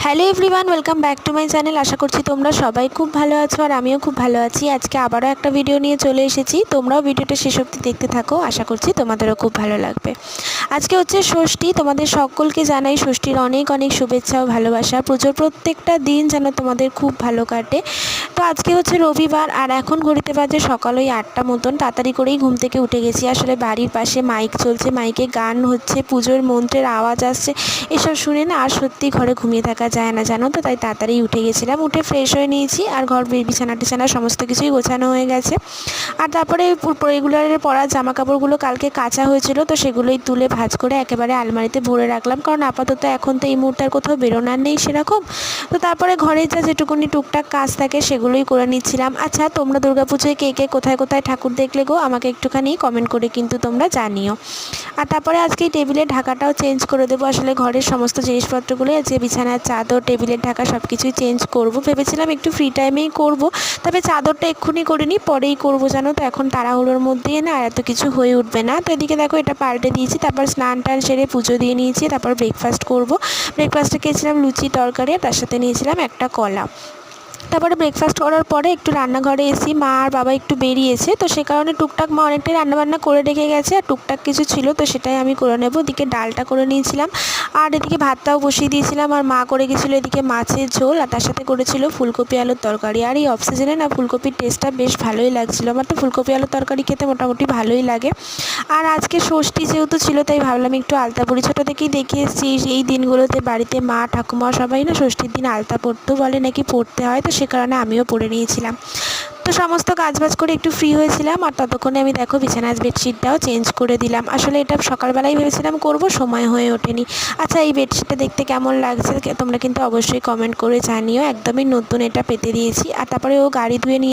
Hello everyone, welcome back to my channel. আশা করছি তোমরা সবাই খুব ভালো আছো আর আমিও খুব ভালো আছি। আজকে আবারও একটা ভিডিও নিয়ে চলে এসেছি। তোমরাও ভিডিওটা শেষ অবধি দেখতে থাকো, আশা করছি তোমাদেরও খুব ভালো লাগবে। আজকে হচ্ছে ষষ্ঠী। তোমাদের সকলকে জানাই ষষ্ঠীর অনেক অনেক শুভেচ্ছা ও ভালোবাসা। পুজোর প্রত্যেকটা দিন যেন তোমাদের খুব ভালো কাটে। তো আজকে হচ্ছে রবিবার আর এখন ঘড়িতে বাজে সকাল ওই 8টা মতন। তাড়াতাড়ি করেই ঘুম থেকে উঠে গেছি। আসলে বাড়ির পাশে মাইক চলছে, মাইকে গান হচ্ছে, পুজোর মন্ত্রের আওয়াজ আসছে। এসব শুনে না আর সত্যি ঘরে ঘুমিয়ে থাকা যায় না, জানো তো। তাই তাড়াতাড়ি উঠে গেছিলাম, উঠে ফ্রেশ হয়ে নিয়েছি আর ঘর বিছানা টিছানা সমস্ত কিছুই গোছানো হয়ে গেছে। আর তারপরে রেগুলারের পরা জামা কাপড়গুলো কালকে কাচা হয়েছিল, তো সেগুলোই তুলে ভাঁজ করে একেবারে আলমারিতে ভরে রাখলাম, কারণ আপাতত এখন তো এই মুহূর্তে আর কোথাও বেরোনার নেই সেরকম। তো তারপরে ঘরে যেটুকুনি টুকটাক কাজ থাকে সেগুলোই করে নিচ্ছিলাম। আচ্ছা, তোমরা দুর্গাপুজোয় কে কে কোথায় কোথায় ঠাকুর দেখলে গো, আমাকে একটুখানি কমেন্ট করে কিন্তু তোমরা জানিও। আর তারপরে আজকে এই টেবিলের ঢাকাটাও চেঞ্জ করে দেবো। আসলে ঘরের সমস্ত জিনিসপত্রগুলো যে বিছানার চাদর, টেবিলের ঢাকা সব কিছুই চেঞ্জ করব ভেবেছিলাম, একটু ফ্রি টাইমেই করব। তবে চাদরটা এক্ষুনি করিনি, পরেই করব, জানো তো। এখন তাড়াহুড়োর মধ্যেই না আর এত কিছু হয়ে উঠবে না। তো এদিকে দেখো এটা পাল্টে দিয়েছি, তারপর স্নান টান সেরে পুজো দিয়ে নিয়েছি, তারপর ব্রেকফাস্ট করব। ব্রেকফাস্টে খেয়েছিলাম লুচি তরকারি, তার সাথে নিয়েছিলাম একটা কলা। তারপরে ব্রেকফাস্ট করার পরে একটু রান্নাঘরে এসি, মা আর বাবা একটু বেরিয়েছে, তো সে কারণে টুকটাক মা অনেকটাই রান্নাবান্না করে রেখে গেছে আর টুকটাক কিছু ছিল, তো সেটাই আমি করে নেব। এদিকে ডালটা করে নিয়েছিলাম আর এদিকে ভাতটাও বসিয়ে দিয়েছিলাম। আর মা করে গেছিলো এদিকে মাছের ঝোল আর তার সাথে করেছিল ফুলকপি আলুর তরকারি। আর এই অফ সিজনে না ফুলকপির টেস্টটা বেশ ভালোই লাগছিলো। আমার তো ফুলকপি আলুর তরকারি খেতে মোটামুটি ভালোই লাগে। আর আজকে ষষ্ঠী যেহেতু ছিল, তাই ভাবলাম একটু আলতা পরি। ছোটো থেকেই দেখে এসেছি এই দিনগুলোতে বাড়িতে মা ঠাকুমা সবাই না ষষ্ঠীর দিন আলতা পরতেও বলে, নাকি পড়তে হয়, তো সে কারণে আমিও পরে নিয়েছিলাম। তো সমস্ত কাজবাজ করে একটু ফ্রি হয়েছিলাম আর ততক্ষণে আমি দেখো বিছানার বেডশিটটাও চেঞ্জ করে দিলাম। আসলে এটা সকালবেলায় ভেবেছিলাম করব, সময় হয়ে ওঠেনি। আচ্ছা, এই বেডশিটটা দেখতে কেমন লাগছে তোমরা কিন্তু অবশ্যই কমেন্ট করে জানিও। একদমই নতুন, এটা পেতে দিয়েছি। আর তারপরে ও গাড়ি ধুয়ে নিয়ে